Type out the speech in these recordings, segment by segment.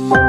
Hi,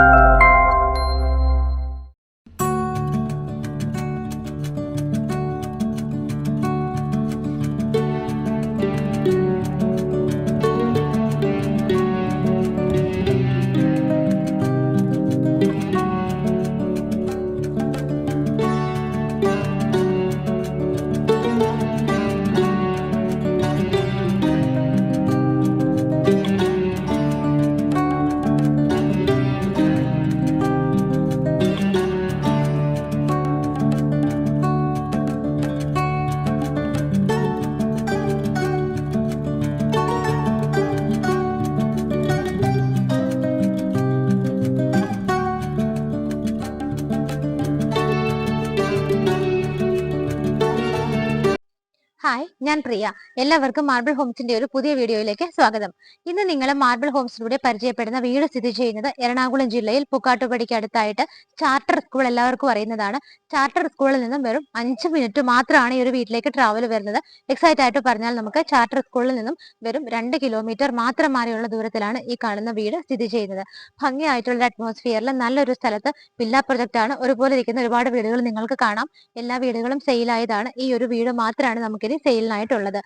ഞാൻ പ്രിയ. എല്ലാവർക്കും marble ഹോംസിന്റെ ഒരു പുതിയ വീഡിയോയിലേക്ക് സ്വാഗതം. ഇന്ന് നിങ്ങൾ മാർബിൾ ഹോംസിലൂടെ പരിചയപ്പെടുന്ന വീട് സ്ഥിതി ചെയ്യുന്നത് എറണാകുളം ജില്ലയിൽ പുക്കാട്ടുപടിക്ക് അടുത്തായിട്ട് ചാർട്ടർ സ്കൂൾ എല്ലാവർക്കും അറിയുന്നതാണ്. ചാർട്ടർ സ്കൂളിൽ നിന്നും വെറും 5 മിനിറ്റ് മാത്രമാണ് ഈ ഒരു വീട്ടിലേക്ക് ട്രാവൽ വരുന്നത്. എക്സാക്റ്റ് ആയിട്ട് പറഞ്ഞാൽ നമുക്ക് ചാർട്ടർ സ്കൂളിൽ നിന്നും വെറും 2 കിലോമീറ്റർ മാത്രം മാറിയുള്ള ദൂരത്തിലാണ് ഈ കാണുന്ന വീട് സ്ഥിതി ചെയ്യുന്നത്. ഭംഗിയായിട്ടുള്ള അറ്റ്മോസ്ഫിയറിൽ നല്ലൊരു സ്ഥലത്ത് വില്ല പ്രൊജക്ട് ആണ്. ഒരുപോലെ ഇരിക്കുന്ന ഒരുപാട് വീടുകൾ നിങ്ങൾക്ക് കാണാം. എല്ലാ വീടുകളും സെയിലായതാണ്. ഈ ഒരു വീട് മാത്രമാണ് നമുക്കിനി സെയിലിനായിട്ടുള്ളത്.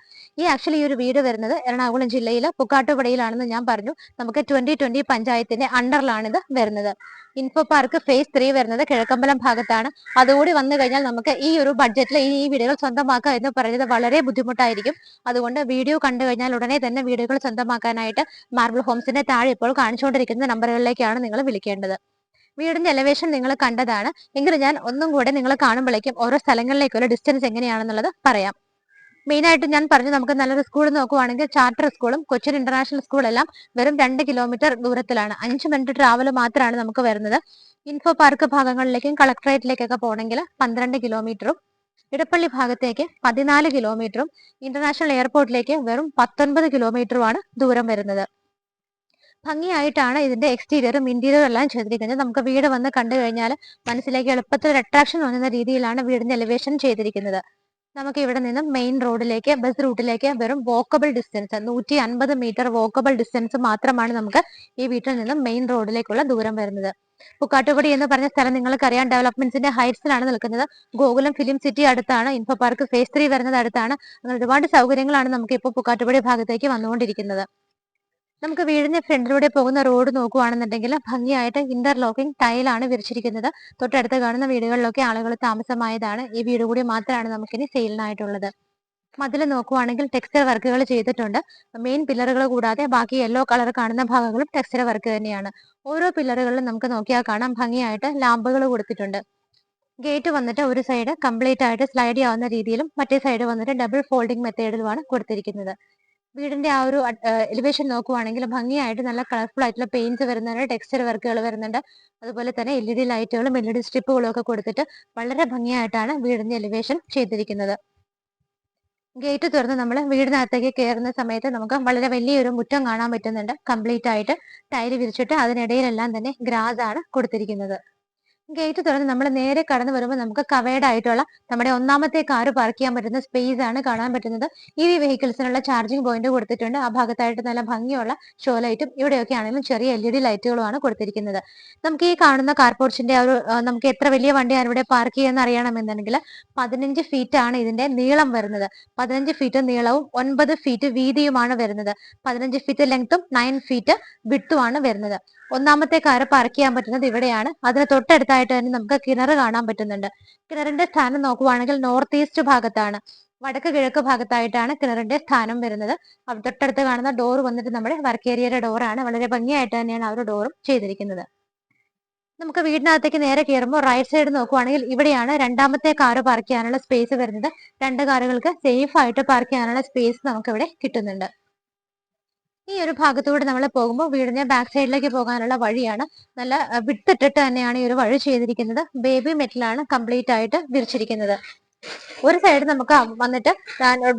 ആക്ച്വലി ഈ ഒരു വീട് വരുന്നത് എറണാകുളം ജില്ലയിലെ പുക്കാട്ടുപടിയിലാണെന്ന് ഞാൻ പറഞ്ഞു. നമുക്ക് 2020 പഞ്ചായത്തിന്റെ അണ്ടറിലാണ് ഇത് വരുന്നത്. ഇൻഫോ പാർക്ക് ഫേസ് 3 വരുന്നത് കിഴക്കമ്പലം ഭാഗത്താണ്. അതുകൂടി വന്നു കഴിഞ്ഞാൽ നമുക്ക് ഈ ഒരു ബഡ്ജറ്റിൽ ഈ വീടുകൾ സ്വന്തമാക്കുക എന്ന് പറയുന്നത് വളരെ ബുദ്ധിമുട്ടായിരിക്കും. അതുകൊണ്ട് വീഡിയോ കണ്ടു കഴിഞ്ഞാൽ ഉടനെ തന്നെ വീടുകൾ സ്വന്തമാക്കാനായിട്ട് മാർബിൾ ഹോംസിന്റെ താഴെ ഇപ്പോൾ കാണിച്ചുകൊണ്ടിരിക്കുന്ന നമ്പറുകളിലേക്കാണ് നിങ്ങൾ വിളിക്കേണ്ടത്. വീടിന്റെ എലവേഷൻ നിങ്ങൾ കണ്ടതാണ്. എങ്കിലും ഞാൻ ഒന്നും കൂടെ നിങ്ങൾ കാണുമ്പോഴേക്കും ഓരോ സ്ഥലങ്ങളിലേക്കുള്ള ഡിസ്റ്റൻസ് എങ്ങനെയാണെന്നുള്ളത് പറയാം. മെയിൻ ആയിട്ട് ഞാൻ പറഞ്ഞു, നമുക്ക് നല്ലൊരു സ്കൂൾ നോക്കുവാണെങ്കിൽ ചാർട്ടർ സ്കൂളും കൊച്ചിൻ ഇന്റർനാഷണൽ സ്കൂളെല്ലാം വെറും 2 കിലോമീറ്റർ ദൂരത്തിലാണ്. 5 മിനിറ്റ് ട്രാവൽ മാത്രമാണ് നമുക്ക് വരുന്നത്. ഇൻഫോ പാർക്ക് ഭാഗങ്ങളിലേക്കും കളക്ടറേറ്റിലേക്കൊക്കെ പോകണമെങ്കിൽ 12 കിലോമീറ്ററും ഇടപ്പള്ളി ഭാഗത്തേക്ക് 14 കിലോമീറ്ററും ഇന്റർനാഷണൽ എയർപോർട്ടിലേക്ക് വെറും 19 കിലോമീറ്ററുമാണ് ദൂരം വരുന്നത്. ഭംഗിയായിട്ടാണ് ഇതിന്റെ എക്സ്റ്റീരിയറും ഇന്റീരിയറും എല്ലാം ചെയ്തിരിക്കുന്നത്. നമുക്ക് വീട് വന്ന് കണ്ടു കഴിഞ്ഞാൽ മനസ്സിലേക്ക് എളുപ്പത്തിൽ ഒരു അട്രാക്ഷൻ തോന്നുന്ന രീതിയിലാണ് വീടിന്റെ എലിവേഷൻ ചെയ്തിരിക്കുന്നത്. നമുക്ക് ഇവിടെ നിന്നും മെയിൻ റോഡിലേക്ക്, ബസ് റൂട്ടിലേക്ക് വെറും walkable distance 150 metre walkable distance മാത്രമാണ് നമുക്ക് ഈ വീട്ടിൽ നിന്നും മെയിൻ റോഡിലേക്കുള്ള ദൂരം വരുന്നത്. പുക്കാട്ടുപടി എന്ന് പറഞ്ഞ സ്ഥലം നിങ്ങൾക്കറിയാം, ഡെവലപ്മെന്റ്സിന്റെ ഹൈറ്റ്സിലാണ് നിൽക്കുന്നത്. ഗോകുലം ഫിലിം സിറ്റി അടുത്താണ്, ഇൻഫോ പാർക്ക് ഫേസ് 3 വരുന്നത് അടുത്താണ്. അങ്ങനെ ഒരുപാട് സൗകര്യങ്ങളാണ് നമുക്ക് ഇപ്പോൾ പുക്കാട്ടുപടി ഭാഗത്തേക്ക് വന്നുകൊണ്ടിരിക്കുന്നത്. നമുക്ക് വീടിന്റെ ഫ്രണ്ടിലൂടെ പോകുന്ന റോഡ് നോക്കുകയാണെന്നുണ്ടെങ്കിൽ ഭംഗിയായിട്ട് ഇന്റർലോക്കിംഗ് ടൈലാണ് വിരിച്ചിരിക്കുന്നത്. തൊട്ടടുത്ത് കാണുന്ന വീടുകളിലൊക്കെ ആളുകൾ താമസമായതാണ്. ഈ വീട് കൂടി മാത്രമാണ് നമുക്കിനി സെയിലിനായിട്ടുള്ളത്. മതിൽ നോക്കുവാണെങ്കിൽ ടെക്സ്ചർ വർക്കുകൾ ചെയ്തിട്ടുണ്ട്. മെയിൻ പില്ലറുകൾ കൂടാതെ ബാക്കി യെല്ലോ കളർ കാണുന്ന ഭാഗങ്ങളും ടെക്സ്ചർ വർക്ക് തന്നെയാണ്. ഓരോ പില്ലറുകളിലും നമുക്ക് നോക്കിയാൽ കാണാം ഭംഗിയായിട്ട് ലാമ്പുകൾ കൊടുത്തിട്ടുണ്ട്. ഗേറ്റ് വന്നിട്ട് ഒരു സൈഡ് കംപ്ലീറ്റ് ആയിട്ട് സ്ലൈഡ് ചെയ്യാവുന്ന രീതിയിലും മറ്റേ സൈഡ് വന്നിട്ട് ഡബിൾ ഫോൾഡിംഗ് മെത്തേഡിലുമാണ് കൊടുത്തിരിക്കുന്നത്. വീടിന്റെ ആ ഒരു എലിവേഷൻ നോക്കുവാണെങ്കിൽ ഭംഗിയായിട്ട് നല്ല കളർഫുൾ ആയിട്ടുള്ള പെയിന്റ്സ് വരുന്നുണ്ട്, ടെക്സ്ചർ വർക്കുകൾ വരുന്നുണ്ട്. അതുപോലെ തന്നെ LED ലൈറ്റുകളും LED സ്ട്രിപ്പുകളും ഒക്കെ കൊടുത്തിട്ട് വളരെ ഭംഗിയായിട്ടാണ് വീടിന്റെ എലിവേഷൻ ചെയ്തിരിക്കുന്നത്. ഗേറ്റ് തുറന്ന് നമ്മൾ വീടിനകത്തേക്ക് കയറുന്ന സമയത്ത് നമുക്ക് വളരെ വലിയൊരു മുറ്റം കാണാൻ പറ്റുന്നുണ്ട്. കംപ്ലീറ്റ് ആയിട്ട് ടൈല് വിരിച്ചിട്ട് അതിനിടയിലെല്ലാം തന്നെ ഗ്രാസ് ആണ് കൊടുത്തിരിക്കുന്നത്. ഗേറ്റ് തുറന്ന് നമ്മൾ നേരെ കടന്നു വരുമ്പോൾ നമുക്ക് കവേർഡ് ആയിട്ടുള്ള നമ്മുടെ ഒന്നാമത്തെ കാറ് പാർക്ക് ചെയ്യാൻ പറ്റുന്ന സ്പേസ് ആണ് കാണാൻ പറ്റുന്നത്. EV വെഹിക്കിൾസിനുള്ള ചാർജിംഗ് പോയിന്റ് കൊടുത്തിട്ടുണ്ട്. ആ ഭാഗത്തായിട്ട് നല്ല ഭംഗിയുള്ള ഷോ ലൈറ്റും ഇവിടെയൊക്കെ ആണെങ്കിലും ചെറിയ LED ലൈറ്റുകളുമാണ് കൊടുത്തിരിക്കുന്നത്. നമുക്ക് ഈ കാണുന്ന കാർപോർച്ചിന്റെ ഒരു നമുക്ക് എത്ര വലിയ വണ്ടിയാണ് ഇവിടെ പാർക്ക് ചെയ്യുന്ന അറിയണമെന്നുണ്ടെങ്കിൽ 15 ഫീറ്റ് ആണ് ഇതിന്റെ നീളം വരുന്നത്. 15 ഫീറ്റ് നീളവും 9 ഫീറ്റ് വീതിയുമാണ് വരുന്നത്. 15 ഫീറ്റ് ലെങ്ത്തും 9 ഫീറ്റ് വിഡ്ത്തുമാണ് വരുന്നത്. ഒന്നാമത്തെ കാറ് പാർക്ക് ചെയ്യാൻ പറ്റുന്നത് ഇവിടെയാണ്. അതിന് തൊട്ടടുത്തായിട്ട് തന്നെ നമുക്ക് കിണർ കാണാൻ പറ്റുന്നുണ്ട്. കിണറിന്റെ സ്ഥാനം നോക്കുവാണെങ്കിൽ നോർത്ത് ഈസ്റ്റ് ഭാഗത്താണ്, വടക്ക് കിഴക്ക് ഭാഗത്തായിട്ടാണ് കിണറിന്റെ സ്ഥാനം വരുന്നത്. തൊട്ടടുത്ത് കാണുന്ന ഡോർ വന്നിട്ട് നമ്മുടെ വർക്ക് ഏരിയയുടെ ഡോറാണ്. വളരെ ഭംഗിയായിട്ട് തന്നെയാണ് ആ ഒരു ഡോറും ചെയ്തിരിക്കുന്നത്. നമുക്ക് വീടിനകത്തേക്ക് നേരെ കയറുമ്പോൾ റൈറ്റ് സൈഡ് നോക്കുവാണെങ്കിൽ ഇവിടെയാണ് രണ്ടാമത്തെ കാറ് പാർക്ക് ചെയ്യാനുള്ള സ്പേസ് വരുന്നത്. 2 കാറുകൾക്ക് സേഫ് ആയിട്ട് പാർക്ക് ചെയ്യാനുള്ള സ്പേസ് നമുക്ക് ഇവിടെ കിട്ടുന്നുണ്ട്. ഈ ഒരു ഭാഗത്തൂടെ നമ്മൾ പോകുമ്പോൾ വീടിന്റെ ബാക്ക് സൈഡിലേക്ക് പോകാനുള്ള വഴിയാണ്. നല്ല വിട്ടിട്ടിട്ട് തന്നെയാണ് ഈ ഒരു വഴി ചെയ്തിരിക്കുന്നത്. ബേബി മെറ്റലാണ് കംപ്ലീറ്റ് ആയിട്ട് വിരിച്ചിരിക്കുന്നത്. ഒരു സൈഡ് നമുക്ക് വന്നിട്ട്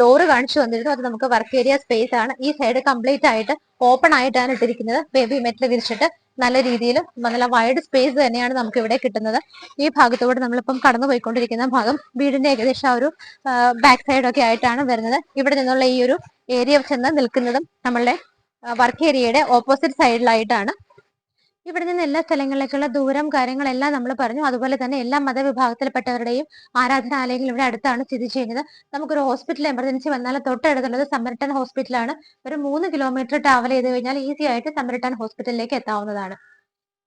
ഡോറ് കാണിച്ചു വന്നിരുന്നു, അത് നമുക്ക് വർക്ക് ഏരിയ സ്പേസ് ആണ്. ഈ സൈഡ് കംപ്ലീറ്റ് ആയിട്ട് ഓപ്പൺ ആയിട്ടാണ് ഇട്ടിരിക്കുന്നത്. ബേബി മെറ്റൽ വിരിച്ചിട്ട് നല്ല രീതിയിൽ നല്ല വൈഡ് സ്പേസ് തന്നെയാണ് നമുക്ക് ഇവിടെ കിട്ടുന്നത്. ഈ ഭാഗത്തൂടെ നമ്മളിപ്പം കടന്നു പോയിക്കൊണ്ടിരിക്കുന്ന ഭാഗം വീടിന്റെ ഏകദേശം ആ ഒരു ബാക്ക് സൈഡ് ഒക്കെ ആയിട്ടാണ് വരുന്നത്. ഇവിടെ നിന്നുള്ള ഈ ഒരു ഏരിയ ചെന്ന് നിൽക്കുന്നതും നമ്മളുടെ വർക്ക് ഏരിയയുടെ ഓപ്പോസിറ്റ് സൈഡിലായിട്ടാണ്. ഇവിടെ നിന്ന് എല്ലാ സ്ഥലങ്ങളിലേക്കുള്ള ദൂരം കാര്യങ്ങളെല്ലാം നമ്മൾ പറഞ്ഞു. അതുപോലെ തന്നെ എല്ലാ മതവിഭാഗത്തിൽപ്പെട്ടവരുടെയും ആരാധനാലയങ്ങൾ ഇവിടെ അടുത്താണ് സ്ഥിതി ചെയ്യുന്നത്. നമുക്കൊരു ഹോസ്പിറ്റൽ എമർജൻസി വന്നാൽ തൊട്ടടുത്തുള്ളത് സമരട്ടൻ ഹോസ്പിറ്റലാണ്. ഒരു 3 കിലോമീറ്റർ ട്രാവൽ ചെയ്ത് കഴിഞ്ഞാൽ ഈസി ആയിട്ട് സമരട്ടൻ ഹോസ്പിറ്റലിലേക്ക് എത്താവുന്നതാണ്.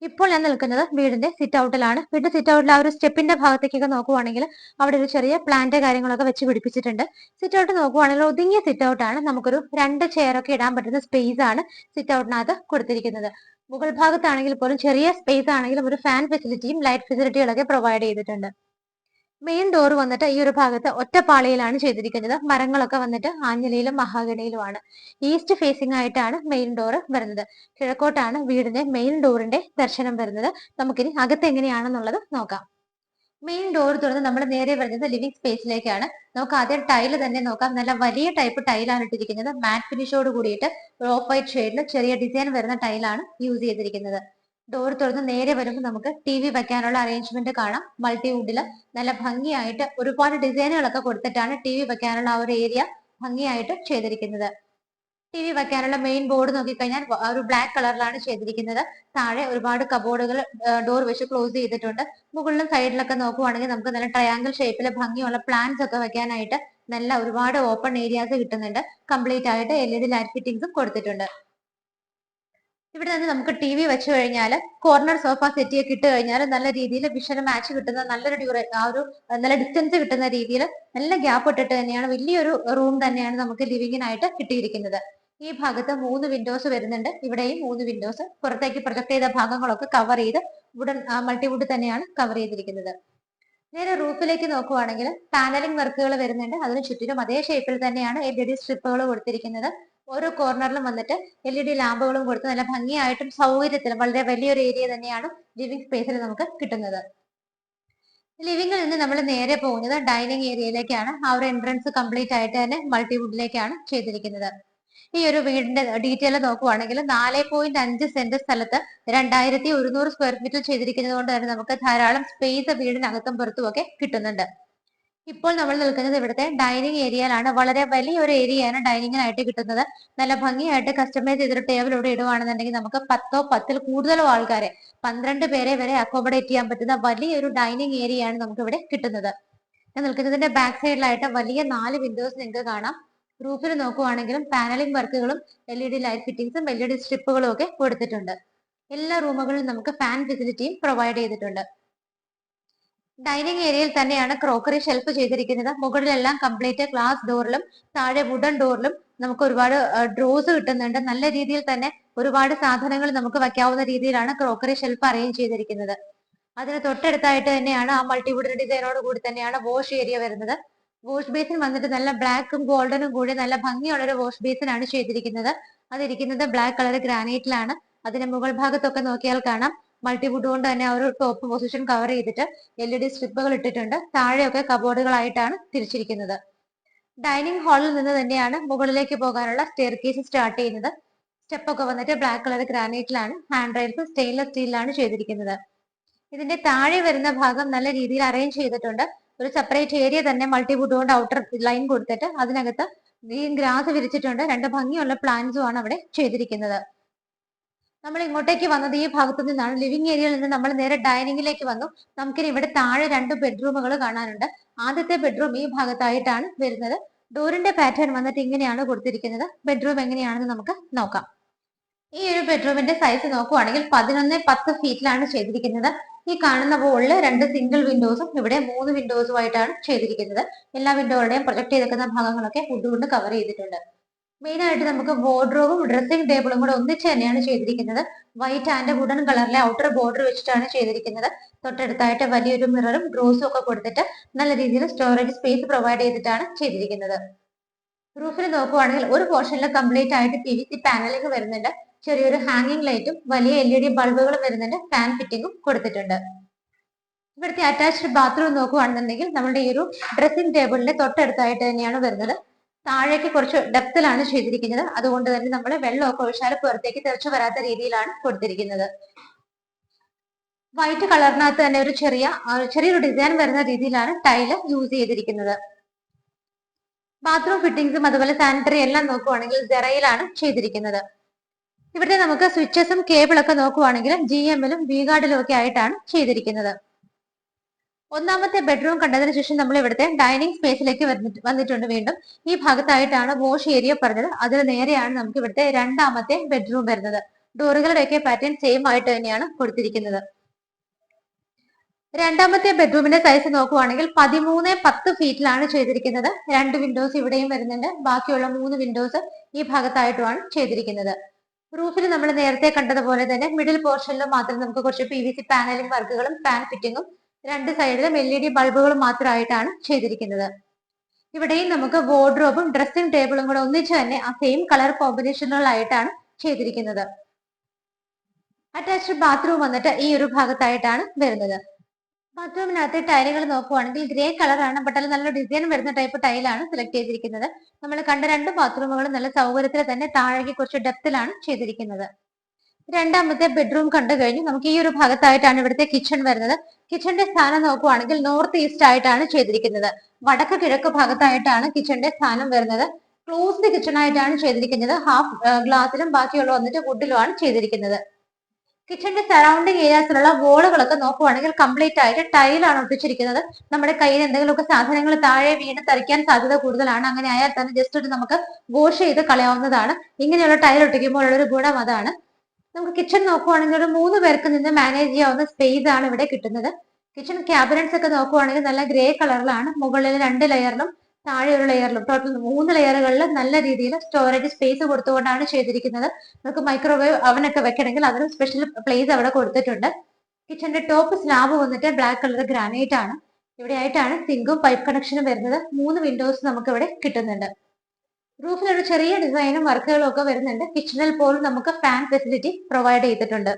ഇപ്പോൾ ഞാൻ നിൽക്കുന്നത് വീടിന്റെ സിറ്റ് ഔട്ടിലാണ്. വീടിന്റെ സിറ്റ് ഔട്ടിൽ ആ ഒരു സ്റ്റെപ്പിന്റെ ഭാഗത്തേക്കൊക്കെ നോക്കുവാണെങ്കിൽ അവിടെ ഒരു ചെറിയ പ്ലാന്റ് കാര്യങ്ങളൊക്കെ വെച്ച് പിടിപ്പിച്ചിട്ടുണ്ട്. സിറ്റ് ഔട്ട് നോക്കുവാണെങ്കിൽ ഒതുങ്ങിയ സിറ്റ് ഔട്ടാണ്. നമുക്കൊരു 2 ചെയറൊക്കെ ഇടാൻ പറ്റുന്ന സ്പേസ് ആണ് സിറ്റ് ഔട്ടിനകത്ത് കൊടുത്തിരിക്കുന്നത്. മുകൾ ഭാഗത്താണെങ്കിൽ പോലും ചെറിയ സ്പേസ് ആണെങ്കിലും ഒരു ഫാൻ ഫെസിലിറ്റിയും ലൈറ്റ് ഫെസിലിറ്റികളൊക്കെ പ്രൊവൈഡ് ചെയ്തിട്ടുണ്ട്. മെയിൻ ഡോർ വന്നിട്ട് ഈ ഒരു ഭാഗത്ത് ഒറ്റപ്പാളിയിലാണ് ചെയ്തിരിക്കുന്നത്. മരങ്ങളൊക്കെ വന്നിട്ട് ആഞ്ഞിലയിലും മഹാഗണിയിലുമാണ്. ഈസ്റ്റ് ഫേസിംഗ് ആയിട്ടാണ് മെയിൻ ഡോർ വരുന്നത്. കിഴക്കോട്ടാണ് വീടിന്റെ മെയിൻ ഡോറിന്റെ ദർശനം വരുന്നത്. നമുക്കിനി അകത്ത് എങ്ങനെയാണെന്നുള്ളത് നോക്കാം. മെയിൻ ഡോർ തുറന്ന് നമ്മൾ നേരെ വരുന്നത് ലിവിംഗ് സ്പേസിലേക്കാണ്. നമുക്ക് ആദ്യം ടൈല് തന്നെ നോക്കാം. നല്ല വലിയ ടൈപ്പ് ടൈലാണ് ഇട്ടിരിക്കുന്നത്. മാറ്റ് ഫിനിഷോട് കൂടിയിട്ട് ഓഫ് വൈറ്റ് ഷെയ്ഡിൽ ചെറിയ ഡിസൈൻ വരുന്ന ടൈലാണ് യൂസ് ചെയ്തിരിക്കുന്നത്. ഡോർ തുറന്ന് നേരെ വരുമ്പോൾ നമുക്ക് ടി വി വെക്കാനുള്ള അറേഞ്ച്മെന്റ് കാണാം. മൾട്ടിവുഡിൽ നല്ല ഭംഗിയായിട്ട് ഒരുപാട് ഡിസൈനുകളൊക്കെ കൊടുത്തിട്ടാണ് ടി വി വെക്കാനുള്ള ആ ഒരു ഏരിയ ഭംഗിയായിട്ട് ചെയ്തിരിക്കുന്നത്. ടി വി വെക്കാനുള്ള മെയിൻ ബോർഡ് നോക്കിക്കഴിഞ്ഞാൽ ഒരു ബ്ലാക്ക് കളറിലാണ് ചെയ്തിരിക്കുന്നത്. താഴെ ഒരുപാട് കബോർഡുകൾ ഡോർ വെച്ച് ക്ലോസ് ചെയ്തിട്ടുണ്ട്. മുകളിലും സൈഡിലൊക്കെ നോക്കുവാണെങ്കിൽ നമുക്ക് നല്ല ട്രയാങ്കിൾ ഷേപ്പിൽ ഭംഗിയുള്ള പ്ലാന്റ്സ് ഒക്കെ വെക്കാനായിട്ട് നല്ല ഒരുപാട് ഓപ്പൺ ഏരിയാസ് കിട്ടുന്നുണ്ട്. കംപ്ലീറ്റ് ആയിട്ട് LED ലൈറ്റ് ഫിറ്റിംഗ്സും കൊടുത്തിട്ടുണ്ട്. ഇവിടെ നിന്ന് നമുക്ക് ടി വി വെച്ച് കഴിഞ്ഞാൽ കോർണർ സോഫ സെറ്റ് ഒക്കെ ഇട്ട് കഴിഞ്ഞാൽ നല്ല രീതിയിൽ വിഷന് മാച്ച് കിട്ടുന്ന നല്ലൊരു നല്ല ഡിസ്റ്റൻസ് കിട്ടുന്ന രീതിയിൽ നല്ല ഗ്യാപ്പ് ഇട്ടിട്ട് തന്നെയാണ് വലിയൊരു റൂം തന്നെയാണ് നമുക്ക് ലിവിങ്ങിനായിട്ട് കിട്ടിയിരിക്കുന്നത്. ഈ ഭാഗത്ത് 3 വിൻഡോസ് വരുന്നുണ്ട്. ഇവിടെയും 3 വിൻഡോസ്. പുറത്തേക്ക് പ്രൊജക്ട് ചെയ്ത ഭാഗങ്ങളൊക്കെ കവർ ചെയ്ത് മൾട്ടിവുഡ് തന്നെയാണ് കവർ ചെയ്തിരിക്കുന്നത്. നേരെ റൂഫിലേക്ക് നോക്കുവാണെങ്കിൽ പാനലിംഗ് വർക്കുകൾ വരുന്നുണ്ട്. അതിന് ചുറ്റിലും അതേ ഷേപ്പിൽ തന്നെയാണ് LED സ്ട്രിപ്പുകൾ കൊടുത്തിരിക്കുന്നത്. ഓരോ കോർണറിലും വന്നിട്ട് LED ലാമ്പുകളും കൊടുത്ത് നല്ല ഭംഗിയായിട്ടും സൗകര്യത്തിലും വളരെ വലിയൊരു ഏരിയ തന്നെയാണ് ലിവിംഗ് സ്പേസിൽ നമുക്ക് കിട്ടുന്നത്. ലിവിംഗിൽ നിന്ന് നമ്മൾ നേരെ പോകുന്നത് ഡൈനിങ് ഏരിയയിലേക്കാണ്. ആ ഒരു എൻട്രൻസ് കംപ്ലീറ്റ് ആയിട്ട് തന്നെ മൾട്ടിവുഡിലേക്കാണ് ചെയ്തിരിക്കുന്നത്. ഈ ഒരു വീടിന്റെ ഡീറ്റെയിൽ നോക്കുവാണെങ്കിൽ 4.5 സെന്റ് സ്ഥലത്ത് 2100 സ്ക്വയർ ഫീറ്റിൽ ചെയ്തിരിക്കുന്നത് കൊണ്ട് തന്നെ നമുക്ക് ധാരാളം സ്പേസ് വീടിനകത്തും പുറത്തും ഒക്കെ കിട്ടുന്നുണ്ട്. ഇപ്പോൾ നമ്മൾ നിൽക്കുന്നത് ഇവിടുത്തെ ഡൈനിങ് ഏരിയയിലാണ്. വളരെ വലിയൊരു ഏരിയയാണ് ഡൈനിങ്ങിനായിട്ട് കിട്ടുന്നത്. നല്ല ഭംഗിയായിട്ട് കസ്റ്റമൈസ് ചെയ്തൊരു ടേബിൾ ഇവിടെ ഇടുവാണെന്നുണ്ടെങ്കിൽ നമുക്ക് 10ഓ 10ൽ കൂടുതലോ ആൾക്കാരെ 12 പേരെ വരെ അക്കോമഡേറ്റ് ചെയ്യാൻ പറ്റുന്ന വലിയൊരു ഡൈനിങ് ഏരിയയാണ് നമുക്ക് ഇവിടെ കിട്ടുന്നത്. ഞാൻ നിൽക്കുന്നതിന്റെ ബാക്ക് സൈഡിലായിട്ട് വലിയ 4 വിൻഡോസ് നിങ്ങൾക്ക് കാണാം. റൂഫിൽ നോക്കുവാണെങ്കിലും പാനലിംഗ് വർക്കുകളും LED ലൈറ്റ് ഫിറ്റിംഗ്സും LED സ്ട്രിപ്പുകളും ഒക്കെ കൊടുത്തിട്ടുണ്ട്. എല്ലാ റൂമുകളിലും നമുക്ക് ഫാൻ ഫെസിലിറ്റിയും പ്രൊവൈഡ് ചെയ്തിട്ടുണ്ട്. ഡൈനിങ് ഏരിയയിൽ തന്നെയാണ് ക്രോക്കറി ഷെൽഫ് ചെയ്തിരിക്കുന്നത്. മുകളിലെല്ലാം കംപ്ലീറ്റ് ഗ്ലാസ് ഡോറിലും താഴെ വുഡൻ ഡോറിലും നമുക്ക് ഒരുപാട് ഡ്രോസ് കിട്ടുന്നുണ്ട്. നല്ല രീതിയിൽ തന്നെ ഒരുപാട് സാധനങ്ങൾ നമുക്ക് വയ്ക്കാവുന്ന രീതിയിലാണ് ക്രോക്കറി ഷെൽഫ് അറേഞ്ച് ചെയ്തിരിക്കുന്നത്. അതിന് തൊട്ടടുത്തായിട്ട് തന്നെയാണ് ആ മൾട്ടിവുഡ് ഡിസൈനോട് കൂടി തന്നെയാണ് വാഷ് ഏരിയ വരുന്നത്. വാഷ് ബേസിൻ വന്നിട്ട് നല്ല ബ്ലാക്കും ഗോൾഡനും കൂടി നല്ല ഭംഗിയുള്ള ഒരു വാഷ് ബേസിൻ ആണ് ചെയ്തിരിക്കുന്നത്. അതിരിക്കുന്നത് ബ്ലാക്ക് കളർ ഗ്രാനൈറ്റിലാണ്. അതിന്റെ മുകൾ ഭാഗത്തൊക്കെ നോക്കിയാൽ കാണാം മൾട്ടിവുഡ് കൊണ്ട് തന്നെ ഒരു ടോപ്പ് പൊസിഷൻ കവർ ചെയ്തിട്ട് LED സ്ട്രിപ്പുകൾ ഇട്ടിട്ടുണ്ട്. താഴെയൊക്കെ കബോർഡുകളായിട്ടാണ് തിരിച്ചിരിക്കുന്നത്. ഡൈനിങ് ഹാളിൽ നിന്ന് തന്നെയാണ് മുകളിലേക്ക് പോകാനുള്ള സ്റ്റെയർ കേസ് സ്റ്റാർട്ട് ചെയ്യുന്നത്. സ്റ്റെപ്പ് ഒക്കെ വന്നിട്ട് ബ്ലാക്ക് കളർ ഗ്രാനൈറ്റിലാണ്. ഹാൻഡ് റെയിൽസ് സ്റ്റെയിൻലെസ് സ്റ്റീലിലാണ് ചെയ്തിരിക്കുന്നത്. ഇതിന്റെ താഴെ വരുന്ന ഭാഗം നല്ല രീതിയിൽ അറേഞ്ച് ചെയ്തിട്ടുണ്ട്. ഒരു സെപ്പറേറ്റ് ഏരിയ തന്നെ മൾട്ടിവുഡ് കൊണ്ട് ഔട്ടർ ലൈൻ കൊടുത്തിട്ട് അതിനകത്ത് ഗ്രീൻ ഗ്രാസ് വിരിച്ചിട്ടുണ്ട്. 2 ഭംഗിയുള്ള പ്ലാന്റ്സും ആണ് അവിടെ ചെയ്തിരിക്കുന്നത്. നമ്മൾ ഇങ്ങോട്ടേക്ക് വന്നത് ഈ ഭാഗത്തു നിന്നാണ്. ലിവിംഗ് ഏരിയയിൽ നിന്ന് നമ്മൾ നേരെ ഡൈനിങ്ങിലേക്ക് വന്നു. നമുക്കിനി ഇവിടെ താഴെ 2 ബെഡ്റൂമുകൾ കാണാനുണ്ട്. ആദ്യത്തെ ബെഡ്റൂം ഈ ഭാഗത്തായിട്ടാണ് വരുന്നത്. ഡോറിന്റെ പാറ്റേൺ വന്നിട്ട് ഇങ്ങനെയാണ് കൊടുത്തിരിക്കുന്നത്. ബെഡ്റൂം എങ്ങനെയാണെന്ന് നമുക്ക് നോക്കാം. ഈ ഒരു ബെഡ്റൂമിന്റെ സൈസ് നോക്കുവാണെങ്കിൽ 11-10 ഫീറ്റിലാണ് ചെയ്തിരിക്കുന്നത്. ഈ കാണുന്ന വോളിൽ 2 സിംഗിൾ വിൻഡോസും ഇവിടെ 3 വിൻഡോസുമായിട്ടാണ് ചെയ്തിരിക്കുന്നത്. എല്ലാ വിൻഡോകളുടെയും പ്രൊജക്ട് ചെയ്തിരിക്കുന്ന ഭാഗങ്ങളൊക്കെ വുഡ് കൊണ്ട് കവർ ചെയ്തിട്ടുണ്ട്. മെയിൻ ആയിട്ട് നമുക്ക് വാർഡ്രോബും ഡ്രസ്സിംഗ് ടേബിളും കൂടെ ഒന്നിച്ച് തന്നെയാണ് ചെയ്തിരിക്കുന്നത്. വൈറ്റ് ആൻഡ് വുഡൻ കളറിലെ ഔട്ടർ ബോർഡർ വെച്ചിട്ടാണ് ചെയ്തിരിക്കുന്നത്. തൊട്ടടുത്തായിട്ട് വലിയൊരു മിററും ഡ്രോസും ഒക്കെ കൊടുത്തിട്ട് നല്ല രീതിയിൽ സ്റ്റോറേജ് സ്പേസ് പ്രൊവൈഡ് ചെയ്തിട്ടാണ് ചെയ്തിരിക്കുന്നത്. റൂഫിൽ നോക്കുവാണെങ്കിൽ ഒരു പോർഷനിൽ കംപ്ലീറ്റ് ആയിട്ട് PVC പാനലിംഗ് വരുന്നുണ്ട്. ചെറിയൊരു ഹാങ്ങിങ് ലൈറ്റും വലിയ LED ബൾബുകളും വരുന്നുണ്ട്. ഫാൻ ഫിറ്റിംഗും കൊടുത്തിട്ടുണ്ട്. ഇവിടുത്തെ അറ്റാച്ച്ഡ് ബാത്റൂം നോക്കുവാണെന്നുണ്ടെങ്കിൽ നമ്മുടെ ഈ ഒരു ഡ്രസ്സിംഗ് ടേബിളിന്റെ തൊട്ടടുത്തായിട്ട് തന്നെയാണ് വരുന്നത്. താഴേക്ക് കുറച്ച് ഡെപ്തിലാണ് ചെയ്തിരിക്കുന്നത്. അതുകൊണ്ട് തന്നെ നമ്മൾ വെള്ളമൊക്കെ ഒഴിച്ചാൽ പുറത്തേക്ക് തെറിച്ചു വരാത്ത രീതിയിലാണ് കൊടുത്തിരിക്കുന്നത്. വൈറ്റ് കളറിനകത്ത് തന്നെ ഒരു ചെറിയൊരു ഡിസൈൻ വരുന്ന രീതിയിലാണ് ടൈല് യൂസ് ചെയ്തിരിക്കുന്നത്. ബാത്റൂം ഫിറ്റിംഗ്സും അതുപോലെ സാനിറ്ററി എല്ലാം നോക്കുവാണെങ്കിൽ ജെറയിലാണ് ചെയ്തിരിക്കുന്നത്. ഇവിടെ നമുക്ക് സ്വിച്ചസും കേബിളൊക്കെ നോക്കുവാണെങ്കിൽ GM-ലും വി ഗാർഡിലും ഒക്കെ ആയിട്ടാണ് ചെയ്തിരിക്കുന്നത്. ഒന്നാമത്തെ ബെഡ്റൂം കണ്ടതിന് ശേഷം നമ്മൾ ഇവിടുത്തെ ഡൈനിങ് സ്പേസിലേക്ക് വന്നിട്ടുണ്ട്. വീണ്ടും ഈ ഭാഗത്തായിട്ടാണ് വാഷ് ഏരിയ പറഞ്ഞത്. അതിന് നേരെയാണ് നമുക്ക് ഇവിടുത്തെ രണ്ടാമത്തെ ബെഡ്റൂം വരുന്നത്. ഡോറുകളുടെയൊക്കെ പാറ്റേൺ സെയിം ആയിട്ട് തന്നെയാണ് കൊടുത്തിരിക്കുന്നത്. രണ്ടാമത്തെ ബെഡ്റൂമിന്റെ സൈസ് നോക്കുവാണെങ്കിൽ 13-10 ഫീറ്റിലാണ് ചെയ്തിരിക്കുന്നത്. 2 വിൻഡോസ് ഇവിടെയും വരുന്നുണ്ട്. ബാക്കിയുള്ള 3 വിൻഡോസ് ഈ ഭാഗത്തായിട്ടുമാണ് ചെയ്തിരിക്കുന്നത്. റൂഫിൽ നമ്മൾ നേരത്തെ കണ്ടതുപോലെ തന്നെ മിഡിൽ പോർഷനിൽ മാത്രം നമുക്ക് കുറച്ച് PVC പാനലിംഗ് വർക്കുകളും ഫാൻ ഫിറ്റിങ്ങും 2 സൈഡിലും LED ബൾബുകളും മാത്രമായിട്ടാണ് ചെയ്തിരിക്കുന്നത്. ഇവിടെയും നമുക്ക് വാർഡ്രോബും ഡ്രസ്സിംഗ് ടേബിളും കൂടെ ഒന്നിച്ച് തന്നെ ആ സെയിം കളർ കോമ്പിനേഷനുകളായിട്ടാണ് ചെയ്തിരിക്കുന്നത്. അറ്റാച്ച്ഡ് ബാത്റൂം വന്നിട്ട് ഈ ഒരു ഭാഗത്തായിട്ടാണ് വരുന്നത്. ബാത്റൂമിനകത്ത് ടൈലുകൾ നോക്കുവാണെങ്കിൽ ഗ്രേ കളറാണ്. ബട്ട് അതിൽ നല്ല ഡിസൈൻ വരുന്ന ടൈപ്പ് ടൈലാണ് സെലക്ട് ചെയ്തിരിക്കുന്നത്. നമ്മൾ കണ്ട 2 ബാത്റൂമുകളും നല്ല സൗകര്യത്തിൽ തന്നെ താഴേക്ക് കുറച്ച് ഡെപ്തിലാണ് ചെയ്തിരിക്കുന്നത്. രണ്ടാമത്തെ ബെഡ്റൂം കണ്ടു കഴിഞ്ഞു. നമുക്ക് ഈ ഒരു ഭാഗത്തായിട്ടാണ് ഇവിടുത്തെ കിച്ചൺ വരുന്നത്. കിച്ചന്റെ സ്ഥാനം നോക്കുവാണെങ്കിൽ നോർത്ത് ഈസ്റ്റ് ആയിട്ടാണ് ചെയ്തിരിക്കുന്നത്. വടക്ക് കിഴക്ക് ഭാഗത്തായിട്ടാണ് കിച്ചന്റെ സ്ഥാനം വരുന്നത്. ക്ലോസ്ഡ് കിച്ചൺ ആയിട്ടാണ് ചെയ്തിരിക്കുന്നത്. ഹാഫ് ഗ്ലാസിലും ബാക്കിയുള്ള വന്നിട്ട് വുഡിലുമാണ് ചെയ്തിരിക്കുന്നത്. കിച്ചന്റെ സറൗണ്ടിങ് ഏരിയാസിലുള്ള വോളുകളൊക്കെ നോക്കുവാണെങ്കിൽ കംപ്ലീറ്റ് ആയിട്ട് ടൈലാണ് ഒട്ടിച്ചിരിക്കുന്നത്. നമ്മുടെ കയ്യിൽ എന്തെങ്കിലുമൊക്കെ സാധനങ്ങൾ താഴെ വീണ് തെറിക്കാൻ സാധ്യത കൂടുതലാണ്. അങ്ങനെ ആയാൽ തന്നെ ജസ്റ്റ് ഒരു നമുക്ക് വാഷ് ചെയ്ത് കളയാവുന്നതാണ്. ഇങ്ങനെയുള്ള ടൈൽ ഒട്ടിക്കുമ്പോൾ ഉള്ളൊരു ഗുണം അതാണ്. നമുക്ക് കിച്ചൺ നോക്കുവാണെങ്കിൽ ഒരു 3 പേർക്ക് നിന്ന് മാനേജ് ചെയ്യാവുന്ന സ്പേസ് ആണ് ഇവിടെ കിട്ടുന്നത്. കിച്ചൺ ക്യാബിനറ്റ്സ് ഒക്കെ നോക്കുവാണെങ്കിൽ നല്ല ഗ്രേ കളറിലാണ്. മുകളിൽ 2 ലെയറിലും താഴെ ഒരു ലെയറിലും ടോട്ടൽ 3 ലെയറുകളിൽ നല്ല രീതിയിൽ സ്റ്റോറേജ് സ്പേസ് കൊടുത്തുകൊണ്ടാണ് ചെയ്തിരിക്കുന്നത്. നമുക്ക് മൈക്രോവേവ് അവനൊക്കെ വെക്കണമെങ്കിൽ അതിനും സ്പെഷ്യൽ പ്ലേസ് അവിടെ കൊടുത്തിട്ടുണ്ട്. കിച്ചന്റെ ടോപ്പ് സ്ലാബ് വന്നിട്ട് ബ്ലാക്ക് കളർ ഗ്രാനൈറ്റ് ആണ്. ഇവിടെ ആയിട്ടാണ് സിങ്കും പൈപ്പ് കണക്ഷനും വരുന്നത്. 3 വിൻഡോസ് നമുക്ക് ഇവിടെ കിട്ടുന്നുണ്ട്. റൂഫിൽ ഒരു ചെറിയ ഡിസൈനും വർക്കുകളും ഒക്കെ വരുന്നുണ്ട്. കിച്ചണിൽ പോലും നമുക്ക് ഫാൻ ഫെസിലിറ്റി പ്രൊവൈഡ് ചെയ്തിട്ടുണ്ട്.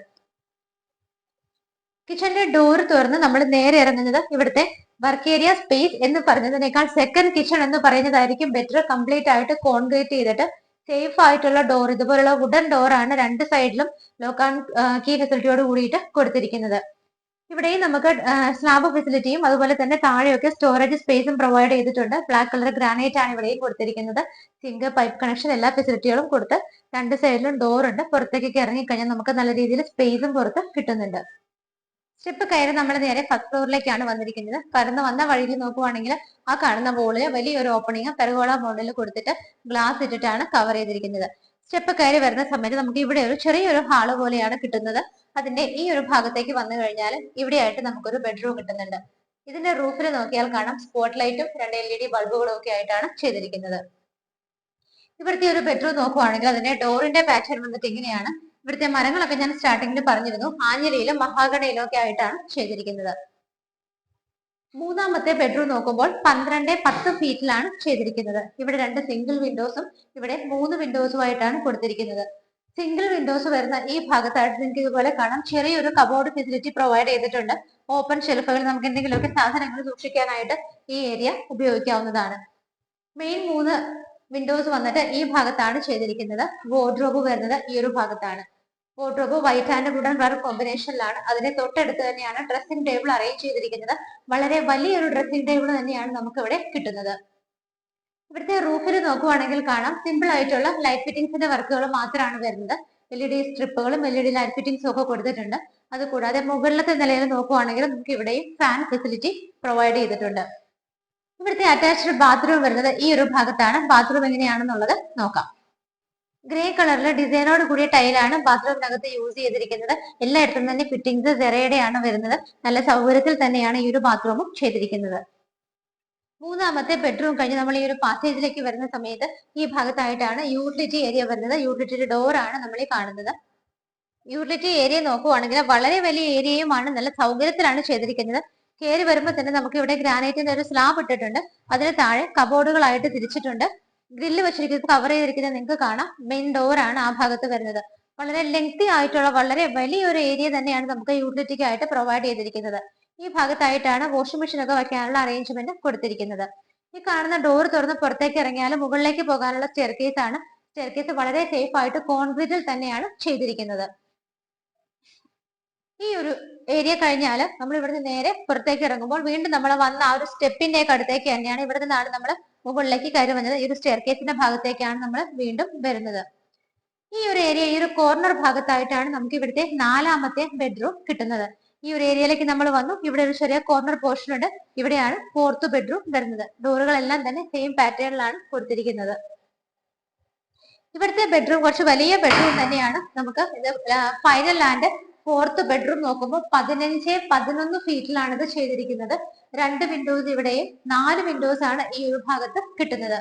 കിച്ചന്റെ ഡോർ തുറന്ന് നമ്മൾ നേരെ ഇറങ്ങുന്നത് ഇവിടുത്തെ വർക്ക് ഏരിയ സ്പേസ് എന്ന് പറഞ്ഞതിനേക്കാൾ സെക്കൻഡ് കിച്ചൺ എന്ന് പറയുന്നതായിരിക്കും ബെറ്റർ. കംപ്ലീറ്റ് ആയിട്ട് കോൺക്രീറ്റ് ചെയ്തിട്ട് സേഫ് ആയിട്ടുള്ള ഡോർ, ഇതുപോലുള്ള വുഡൻ ഡോർ ആണ് 2 സൈഡിലും ലോക്ക് ആൻഡ് കീ ഫെസിലിറ്റിയോട് കൂടിയിട്ട് കൊടുത്തിരിക്കുന്നത്. ഇവിടെയും നമുക്ക് സ്ലാബ് ഫെസിലിറ്റിയും അതുപോലെ തന്നെ താഴെയൊക്കെ സ്റ്റോറേജ് സ്പേസും പ്രൊവൈഡ് ചെയ്തിട്ടുണ്ട്. ബ്ലാക്ക് കളർ ഗ്രാനൈറ്റ് ആണ് ഇവിടെയും കൊടുത്തിരിക്കുന്നത്. സിങ്ക്, പൈപ്പ് കണക്ഷൻ എല്ലാ ഫെസിലിറ്റികളും കൊടുത്ത് 2 സൈഡിലും ഡോർ ഉണ്ട്. പുറത്തേക്കൊക്കെ ഇറങ്ങിക്കഴിഞ്ഞാൽ നമുക്ക് നല്ല രീതിയിൽ സ്പേസും പുറത്ത് കിട്ടുന്നുണ്ട്. സ്റ്റെപ്പ് കയറി നമ്മൾ നേരെ ഫസ്റ്റ് ഫ്ലോറിലേക്കാണ് വന്നിരിക്കുന്നത്. കടന്ന് വന്ന വഴിയിൽ നോക്കുവാണെങ്കിൽ ആ കാണുന്ന വോളില് വലിയൊരു ഓപ്പണിങ് പെർഗോള മോഡലിൽ കൊടുത്തിട്ട് ഗ്ലാസ് ഇട്ടിട്ടാണ് കവർ ചെയ്തിരിക്കുന്നത്. സ്റ്റെപ്പ് കയറി വരുന്ന സമയത്ത് നമുക്ക് ഇവിടെ ഒരു ചെറിയൊരു ഹാള് പോലെയാണ് കിട്ടുന്നത്. അതിന്റെ ഈ ഒരു ഭാഗത്തേക്ക് വന്നു കഴിഞ്ഞാൽ ഇവിടെയായിട്ട് നമുക്കൊരു ബെഡ്റൂം കിട്ടുന്നുണ്ട്. ഇതിന്റെ റൂഫിൽ നോക്കിയാൽ കാണാം സ്പോട്ട് ലൈറ്റും 2 LED ബൾബുകളും ഒക്കെ ആയിട്ടാണ് ചെയ്തിരിക്കുന്നത്. ഇവിടുത്തെ ഒരു ബെഡ്റൂം നോക്കുവാണെങ്കിൽ അതിന്റെ ഡോറിന്റെ പാറ്റേൺ വന്നിട്ട് ഇങ്ങനെയാണ്. ഇവിടുത്തെ മരങ്ങളൊക്കെ ഞാൻ സ്റ്റാർട്ടിങ്ങിൽ പറഞ്ഞിരുന്നു, ആഞ്ഞിലിയിലും മഹാഗണിയിലും ഒക്കെ ആയിട്ടാണ് ചെയ്തിരിക്കുന്നത്. മൂന്നാമത്തെ ബെഡ്റൂം നോക്കുമ്പോൾ 12-10 ഫീറ്റിലാണ് ചെയ്തിരിക്കുന്നത്. ഇവിടെ 2 സിംഗിൾ വിൻഡോസും ഇവിടെ 3 വിൻഡോസും ആയിട്ടാണ് കൊടുത്തിരിക്കുന്നത്. സിംഗിൾ വിൻഡോസ് വരുന്ന ഈ ഭാഗത്തായിട്ട് നിങ്ങൾക്ക് ഇതുപോലെ കാണാം ചെറിയൊരു കബോർഡ് ഫെസിലിറ്റി പ്രൊവൈഡ് ചെയ്തിട്ടുണ്ട്. ഓപ്പൺ ഷെൽഫുകൾ നമുക്ക് എന്തെങ്കിലുമൊക്കെ സാധനങ്ങൾ സൂക്ഷിക്കാനായിട്ട് ഈ ഏരിയ ഉപയോഗിക്കാവുന്നതാണ്. മെയിൻ 3 വിൻഡോസ് വന്നിട്ട് ഈ ഭാഗത്താണ് ചെയ്തിരിക്കുന്നത്. വാർഡ്രോബ് വരുന്നത് ഈ ഒരു ഭാഗത്താണ്. Wardrobe white and wooden colour കോമ്പിനേഷനിലാണ്. അതിന്റെ തൊട്ടടുത്ത് തന്നെയാണ് ഡ്രസ്സിംഗ് ടേബിൾ അറേഞ്ച് ചെയ്തിരിക്കുന്നത്. വളരെ വലിയൊരു ഡ്രസ്സിംഗ് ടേബിൾ തന്നെയാണ് നമുക്ക് ഇവിടെ കിട്ടുന്നത്. ഇവിടുത്തെ റൂഫിൽ നോക്കുവാണെങ്കിൽ കാണാം സിമ്പിൾ ആയിട്ടുള്ള ലൈറ്റ് ഫിറ്റിംഗ്സിന്റെ വർക്കുകൾ മാത്രമാണ് വരുന്നത്. LED സ്ട്രിപ്പുകളും LED ലൈറ്റ് ഫിറ്റിംഗ്സും ഒക്കെ കൊടുത്തിട്ടുണ്ട്. അതുകൂടാതെ മുകളിലത്തെ നിലയിൽ നോക്കുവാണെങ്കിൽ നമുക്ക് ഇവിടെയും ഫാൻ ഫെസിലിറ്റി പ്രൊവൈഡ് ചെയ്തിട്ടുണ്ട്. ഇവിടുത്തെ അറ്റാച്ച്ഡ് ബാത്റൂം വരുന്നത് ഈ ഒരു ഭാഗത്താണ്. ബാത്റൂം എങ്ങനെയാണെന്നുള്ളത് നോക്കാം. ഗ്രേ കളറിലെ ഡിസൈനോട് കൂടിയ ടൈലാണ് ബാത്റൂമിനകത്ത് യൂസ് ചെയ്തിരിക്കുന്നത്. എല്ലായിടത്തും തന്നെ ഫിറ്റിംഗ്സ് സെറയുടെയാണ് വരുന്നത്. നല്ല സൗകര്യത്തിൽ തന്നെയാണ് ഈ ഒരു ബാത്റൂമും ചെയ്തിരിക്കുന്നത്. മൂന്നാമത്തെ ബെഡ്റൂം കഴിഞ്ഞ് നമ്മൾ ഈ ഒരു പാസേജിലേക്ക് വരുന്ന സമയത്ത് ഈ ഭാഗത്തായിട്ടാണ് യൂട്ടിലിറ്റി ഏരിയ വരുന്നത്. യൂട്ടിലിറ്റി ഡോർ ആണ് നമ്മൾ ഈ കാണുന്നത്. യൂട്ടിലിറ്റി ഏരിയ നോക്കുവാണെങ്കിൽ വളരെ വലിയ ഏരിയയുമാണ്. നല്ല സൗകര്യത്തിലാണ് ചെയ്തിരിക്കുന്നത്. കയറി വരുമ്പോൾ തന്നെ നമുക്ക് ഇവിടെ ഗ്രാനൈറ്റിന്റെ ഒരു സ്ലാബ് ഇട്ടിട്ടുണ്ട്. അതിന് താഴെ കബോർഡുകളായിട്ട് തിരിച്ചിട്ടുണ്ട്. ഗ്രില്ല് വെച്ചിരിക്കുന്നത് കവർ ചെയ്തിരിക്കുന്നത് നിങ്ങൾക്ക് കാണാം. മെയിൻ ഡോർ ആണ് ആ ഭാഗത്ത് വരുന്നത്. വളരെ ലെങ്തി ആയിട്ടുള്ള വളരെ വലിയൊരു ഏരിയ തന്നെയാണ് നമുക്ക് യൂട്ടിലിറ്റിക്ക് ആയിട്ട് പ്രൊവൈഡ് ചെയ്തിരിക്കുന്നത്. ഈ ഭാഗത്തായിട്ടാണ് വാഷിംഗ് മെഷീൻ ഒക്കെ വെക്കാനുള്ള അറേഞ്ച്മെന്റ് കൊടുത്തിരിക്കുന്നത്. ഈ കാണുന്ന ഡോർ തുറന്ന് പുറത്തേക്ക് ഇറങ്ങിയാൽ മുകളിലേക്ക് പോകാനുള്ള സ്റ്റെയർകേസ് ആണ്. സ്റ്റെയർകേസ് വളരെ സേഫ് ആയിട്ട് കോൺക്രീറ്റിൽ തന്നെയാണ് ചെയ്തിരിക്കുന്നത്. ഈ ഒരു ഏരിയ കഴിഞ്ഞാൽ നമ്മൾ ഇവിടുന്ന് നേരെ പുറത്തേക്ക് ഇറങ്ങുമ്പോൾ വീണ്ടും നമ്മൾ വന്ന ആ ഒരു സ്റ്റെപ്പിന്റെ അടുത്തേക്ക് തന്നെയാണ്. ഇവിടെ നിന്നാണ് നമ്മൾ മുകളിലേക്ക് കയറി വന്നത്. ഈ ഒരു സ്റ്റെയർ കേസിന്റെ ഭാഗത്തേക്കാണ് നമ്മൾ വീണ്ടും വരുന്നത്. ഈ ഒരു ഏരിയ ഈ ഒരു കോർണർ ഭാഗത്തായിട്ടാണ് നമുക്ക് ഇവിടുത്തെ 4ാമത്തെ ബെഡ്റൂം കിട്ടുന്നത്. ഈ ഒരു ഏരിയയിലേക്ക് നമ്മൾ വന്നു. ഇവിടെ ഒരു ചെറിയ കോർണർ പോർഷൻ ഉണ്ട്. ഇവിടെയാണ് 4th ബെഡ്റൂം വരുന്നത്. ഡോറുകളെല്ലാം തന്നെ സെയിം പാറ്റേണിലാണ് കൊടുത്തിരിക്കുന്നത്. ഇവിടുത്തെ ബെഡ്റൂം കുറച്ച് വലിയ ബെഡ്റൂം തന്നെയാണ്. നമുക്ക് ഇത് ഫൈനൽ ആൻഡ് 4th ബെഡ്റൂം നോക്കുമ്പോൾ 15-11 ഫീറ്റിലാണ് ഇത് ചെയ്തിരിക്കുന്നത്. 2 വിൻഡോസ് ഇവിടെയും 4 വിൻഡോസ് ആണ് ഈ ഒരു ഭാഗത്ത് കിട്ടുന്നത്.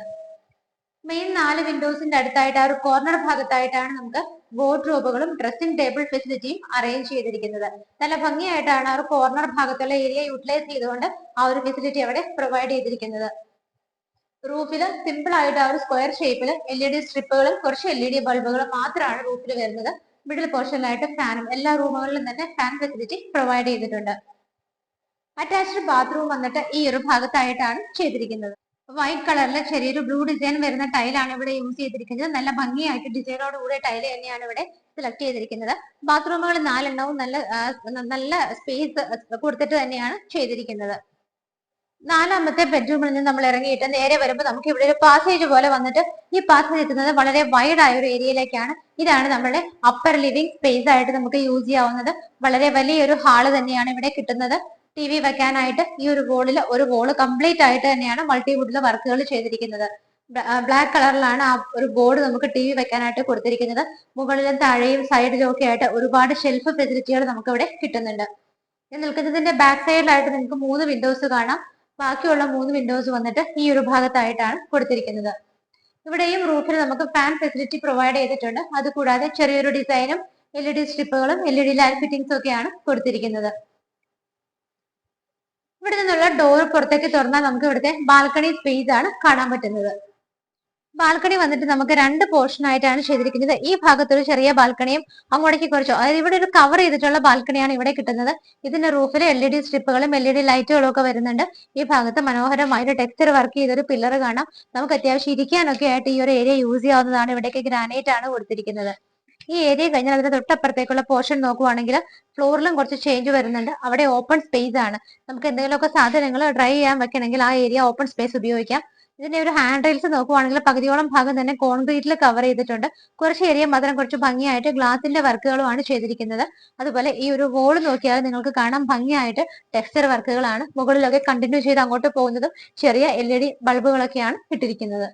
മെയിൻ 4 വിൻഡോസിന്റെ അടുത്തായിട്ട് ആ ഒരു കോർണർ ഭാഗത്തായിട്ടാണ് നമുക്ക് വാർഡ്രോബുകളും ഡ്രസ്സിംഗ് ടേബിൾ ഫെസിലിറ്റിയും അറേഞ്ച് ചെയ്തിരിക്കുന്നത്. നല്ല ഭംഗിയായിട്ടാണ് ആ ഒരു കോർണർ ഭാഗത്തുള്ള ഏരിയ യൂട്ടിലൈസ് ചെയ്തുകൊണ്ട് ആ ഒരു ഫെസിലിറ്റി അവിടെ പ്രൊവൈഡ് ചെയ്തിരിക്കുന്നത്. റൂഫില് സിമ്പിൾ ആയിട്ട് ആ ഒരു സ്ക്വയർ ഷേപ്പിൽ LED സ്ട്രിപ്പുകളും കുറച്ച് LED ബൾബുകളും മാത്രമാണ് റൂഫിൽ വരുന്നത്. മിഡിൽ പോർഷനിലായിട്ട് ഫാനും എല്ലാ റൂമുകളിലും തന്നെ ഫാൻ ഫെസിലിറ്റി പ്രൊവൈഡ് ചെയ്തിട്ടുണ്ട്. അറ്റാച്ച്ഡ് ബാത്റൂം വന്നിട്ട് ഈ ഒരു ഭാഗത്തായിട്ടാണ് ചെയ്തിരിക്കുന്നത്. വൈറ്റ് കളറിൽ ചെറിയൊരു ബ്ലൂ ഡിസൈൻ വരുന്ന ടൈലാണ് ഇവിടെ യൂസ് ചെയ്തിരിക്കുന്നത്. നല്ല ഭംഗിയായിട്ട് ഡിസൈനോട് കൂടിയ ടൈല് തന്നെയാണ് ഇവിടെ സെലക്ട് ചെയ്തിരിക്കുന്നത്. ബാത്റൂമുകൾ 4 എണ്ണവും നല്ല സ്പേസ് കൊടുത്തിട്ട് തന്നെയാണ് ചെയ്തിരിക്കുന്നത്. 4ാമത്തെ ബെഡ്റൂമിൽ നിന്ന് നമ്മൾ ഇറങ്ങിയിട്ട് നേരെ വരുമ്പോൾ നമുക്ക് ഇവിടെ ഒരു പാസേജ് പോലെ വന്നിട്ട് ഈ പാസേജ് എത്തുന്നത് വളരെ വൈഡ് ആയ ഒരു ഏരിയയിലേക്കാണ്. ഇതാണ് നമ്മുടെ അപ്പർ ലിവിംഗ് സ്പേസ് ആയിട്ട് നമുക്ക് യൂസ് ചെയ്യാവുന്നത്. വളരെ വലിയൊരു ഹാള് തന്നെയാണ് ഇവിടെ കിട്ടുന്നത്. TV വെക്കാനായിട്ട് ഈ ഒരു വോള് കംപ്ലീറ്റ് ആയിട്ട് തന്നെയാണ് മൾട്ടിവുഡിലെ വർക്കുകൾ ചെയ്തിരിക്കുന്നത്. ബ്ലാക്ക് കളറിലാണ് ആ ഒരു ബോർഡ് നമുക്ക് TV വെക്കാനായിട്ട് കൊടുത്തിരിക്കുന്നത്. മുകളിലും താഴെയും സൈഡിലും ഒക്കെ ആയിട്ട് ഒരുപാട് ഷെൽഫ് ഫെസിലിറ്റികൾ നമുക്ക് ഇവിടെ കിട്ടുന്നുണ്ട്. നിൽക്കുന്നതിന്റെ ബാക്ക് സൈഡിലായിട്ട് നിങ്ങൾക്ക് 3 വിൻഡോസ് കാണാം. ബാക്കിയുള്ള 3 വിൻഡോസ് വന്നിട്ട് ഈ ഒരു ഭാഗത്തായിട്ടാണ് കൊടുത്തിരിക്കുന്നത്. ഇവിടെയും റൂഫിൽ നമുക്ക് ഫാൻ ഫെസിലിറ്റി പ്രൊവൈഡ് ചെയ്തിട്ടുണ്ട്. അതുകൂടാതെ ചെറിയൊരു ഡിസൈനും LED സ്ട്രിപ്പുകളും LED ലൈറ്റ് ഫിറ്റിംഗ്സും ഒക്കെയാണ് കൊടുത്തിരിക്കുന്നത്. ഇവിടെ നിന്നുള്ള ഡോർ പുറത്തേക്ക് തുറന്നാൽ നമുക്ക് ഇവിടുത്തെ ബാൽക്കണി സ്പേസ് ആണ് കാണാൻ പറ്റുന്നത്. ബാൽക്കണി വന്നിട്ട് നമുക്ക് 2 പോർഷൻ ആയിട്ടാണ് ചെയ്തിരിക്കുന്നത്. ഈ ഭാഗത്തൊരു ചെറിയ ബാൽക്കണിയും അങ്ങോട്ടേക്ക് കുറച്ചോ, അതായത് ഇവിടെ ഒരു കവർ ചെയ്തിട്ടുള്ള ബാൽക്കണിയാണ് ഇവിടെ കിട്ടുന്നത്. ഇതിന്റെ റൂഫിൽ LED സ്ട്രിപ്പുകളും LED ലൈറ്റുകളും ഒക്കെ വരുന്നുണ്ട്. ഈ ഭാഗത്ത് മനോഹരമായിട്ട് ടെക്സ്ചർ വർക്ക് ചെയ്തൊരു പില്ലർ കാണാം. നമുക്ക് അത്യാവശ്യം ഇരിക്കാനൊക്കെ ആയിട്ട് ഈ ഒരു ഏരിയ യൂസ് ചെയ്യാവുന്നതാണ്. ഇവിടേക്ക് ഗ്രാനൈറ്റ് ആണ് കൊടുത്തിരിക്കുന്നത്. ഈ ഏരിയ കഴിഞ്ഞാൽ അതിന്റെ തൊട്ടപ്പുറത്തേക്കുള്ള പോർഷൻ നോക്കുവാണെങ്കിൽ ഫ്ലോറിലും കുറച്ച് ചേഞ്ച് വരുന്നുണ്ട്. അവിടെ ഓപ്പൺ സ്പേസ് ആണ്. നമുക്ക് എന്തെങ്കിലുമൊക്കെ സാധനങ്ങൾ ഡ്രൈ ചെയ്യാൻ വെക്കണമെങ്കിൽ ആ ഏരിയ ഓപ്പൺ സ്പേസ് ഉപയോഗിക്കാം. ഇതിന്റെ ഒരു ഹാൻഡ് റെയിൽസ് നോക്കുവാണെങ്കിൽ പകുതിയോളം ഭാഗം തന്നെ കോൺക്രീറ്റിൽ കവർ ചെയ്തിട്ടുണ്ട്. കുറച്ച് ഏരിയ മാത്രം കുറച്ച് ഭംഗിയായിട്ട് ഗ്ലാസിന്റെ വർക്കുകളുമാണ് ചെയ്തിരിക്കുന്നത്. അതുപോലെ ഈ ഒരു വോൾ നോക്കിയാൽ നിങ്ങൾക്ക് കാണാൻ ഭംഗിയായിട്ട് ടെക്സ്ചർ വർക്കുകളാണ്. മുകളിലൊക്കെ കണ്ടിന്യൂ ചെയ്ത് അങ്ങോട്ട് പോകുന്നതും ചെറിയ LED ബൾബുകളൊക്കെയാണ് ഇട്ടിരിക്കുന്നത്.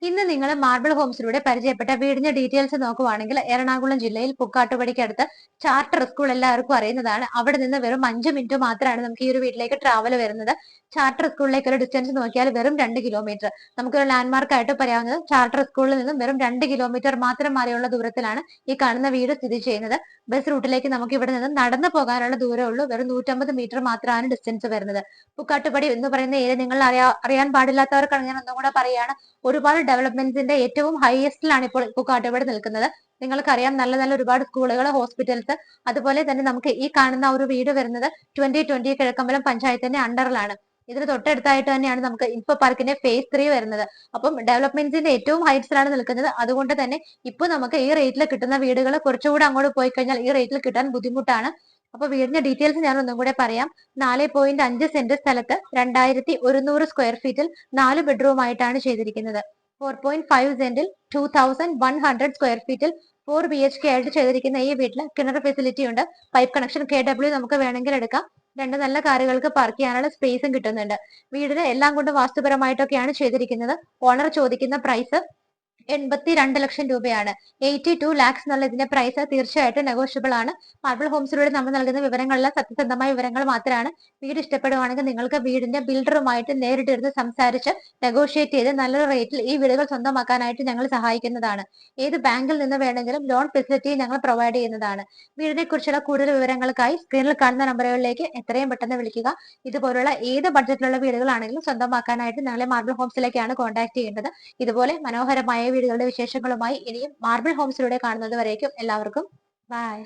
ഇന്ന് നിങ്ങൾ മാർബിൾ ഹോംസിലൂടെ പരിചയപ്പെട്ട വീടിന്റെ ഡീറ്റെയിൽസ് നോക്കുവാണെങ്കിൽ എറണാകുളം ജില്ലയിൽ പുക്കാട്ടുപടിക്കടുത്ത് ചാർട്ടർ സ്കൂൾ എല്ലാവർക്കും അറിയുന്നതാണ്. അവിടെ നിന്ന് വെറും 5 മിനിറ്റ് മാത്രമാണ് നമുക്ക് ഈ ഒരു വീട്ടിലേക്ക് ട്രാവൽ വരുന്നത്. ചാർട്ടർ സ്കൂളിലേക്ക് ഒരു ഡിസ്റ്റൻസ് നോക്കിയാൽ വെറും 2 കിലോമീറ്റർ. നമുക്കൊരു ലാൻഡ്മാർക്ക് ആയിട്ട് പറയാവുന്നത് ചാർട്ടർ സ്കൂളിൽ നിന്നും വെറും 2 കിലോമീറ്റർ മാത്രം മാറിയുള്ള ദൂരത്തിലാണ് ഈ കാണുന്ന വീട് സ്ഥിതി ചെയ്യുന്നത്. ബസ് റൂട്ടിലേക്ക് നമുക്ക് ഇവിടെ നിന്ന് നടന്നു പോകാനുള്ള ദൂരമേ ഉള്ളൂ. വെറും 150 മീറ്റർ മാത്രമാണ് ഡിസ്റ്റൻസ് വരുന്നത്. പുക്കാട്ടുപടി എന്ന് പറയുന്ന ഏരിയ നിങ്ങൾ അറിയാൻ പാടില്ലാത്തവർക്കാണ് ഞാൻ ഒന്നും കൂടെ പറയാണ്. ഒരുപാട് ഡെവലപ്മെന്റ്സിന്റെ ഏറ്റവും ഹയസ്റ്റിലാണ് ഇപ്പോൾ പുക്കാട്ടുപടി നിൽക്കുന്നത്. നിങ്ങൾക്കറിയാം, നല്ല നല്ല ഒരുപാട് സ്കൂളുകൾ, ഹോസ്പിറ്റൽസ്, അതുപോലെ തന്നെ നമുക്ക് ഈ കാണുന്ന ഒരു വീട് വരുന്നത് 2020 കിഴക്കമ്പലം പഞ്ചായത്തിന്റെ അണ്ടറിലാണ്. ഇതിന് തൊട്ടടുത്തായിട്ട് തന്നെയാണ് നമുക്ക് ഇൻഫോ പാർക്കിന്റെ phase 3 വരുന്നത്. അപ്പം ഡെവലപ്മെന്റ്സിന്റെ ഏറ്റവും ഹൈറ്റ്സിലാണ് നിൽക്കുന്നത്. അതുകൊണ്ട് തന്നെ ഇപ്പൊ നമുക്ക് ഈ റേറ്റിൽ കിട്ടുന്ന വീടുകൾ കുറച്ചുകൂടെ അങ്ങോട്ട് പോയി കഴിഞ്ഞാൽ ഈ റേറ്റിൽ കിട്ടാൻ ബുദ്ധിമുട്ടാണ്. അപ്പൊ വീടിന്റെ ഡീറ്റെയിൽസ് ഞാൻ ഒന്നും കൂടെ പറയാം. 4.5 സെന്റ് സ്ഥലത്ത് 2100 സ്ക്വയർ ഫീറ്റിൽ 4 ബെഡ്റൂം ആയിട്ടാണ് ചെയ്തിരിക്കുന്നത്. 4.5 സെന്റിൽ 2100 സ്ക്വയർ ഫീറ്റിൽ 4 BHK ആയിട്ട് ചെയ്തിരിക്കുന്ന ഈ വീട്ടിൽ കിണർ ഫെസിലിറ്റി ഉണ്ട്. പൈപ്പ് കണക്ഷൻ KW നമുക്ക് വേണമെങ്കിൽ എടുക്കാം. 2 നല്ല കാറുകൾക്ക് പാർക്ക് ചെയ്യാനുള്ള സ്പേസും കിട്ടുന്നുണ്ട്. വീടിന് എല്ലാം കൊണ്ട് വാസ്തുപരമായിട്ടൊക്കെയാണ് ചെയ്തിരിക്കുന്നത്. ഓണർ ചോദിക്കുന്ന പ്രൈസ് 82 ലക്ഷം രൂപയാണ്. 82 lakhs എന്നുള്ള ഇതിന്റെ പ്രൈസ് തീർച്ചയായിട്ടും നെഗോഷ്യബിൾ ആണ്. മാർബിൾ ഹോംസിലൂടെ നമ്മൾ നൽകുന്ന വിവരങ്ങളെല്ലാം സത്യസന്ധമായ വിവരങ്ങൾ മാത്രമാണ്. വീട് ഇഷ്ടപ്പെടുവാണെങ്കിൽ നിങ്ങൾക്ക് വീടിന്റെ ബിൽഡറുമായിട്ട് നേരിട്ടിരുന്ന് സംസാരിച്ച് നെഗോഷിയേറ്റ് ചെയ്ത് നല്ലൊരു റേറ്റിൽ ഈ വീടുകൾ സ്വന്തമാക്കാനായിട്ട് ഞങ്ങൾ സഹായിക്കുന്നതാണ്. ഏത് ബാങ്കിൽ നിന്ന് വേണമെങ്കിലും ലോൺ ഫെസിലിറ്റി ഞങ്ങൾ പ്രൊവൈഡ് ചെയ്യുന്നതാണ്. വീടിനെ കുറിച്ചുള്ള കൂടുതൽ വിവരങ്ങൾക്കായി സ്ക്രീനിൽ കാണുന്ന നമ്പറുകളിലേക്ക് എത്രയും പെട്ടെന്ന് വിളിക്കുക. ഇതുപോലുള്ള ഏത് ബഡ്ജറ്റിലുള്ള വീടുകളാണെങ്കിലും സ്വന്തമാക്കാനായിട്ട് ഞങ്ങളെ മാർബിൾ ഹോംസിലേക്കാണ് കോൺടാക്ട് ചെയ്യേണ്ടത്. ഇതുപോലെ മനോഹരമായ വീടുകളുടെ വിശേഷങ്ങളുമായി ഇനിയും മാർബിൾ ഹോംസിലൂടെ കാണുന്നത് വരേക്കും എല്ലാവർക്കും ബൈ.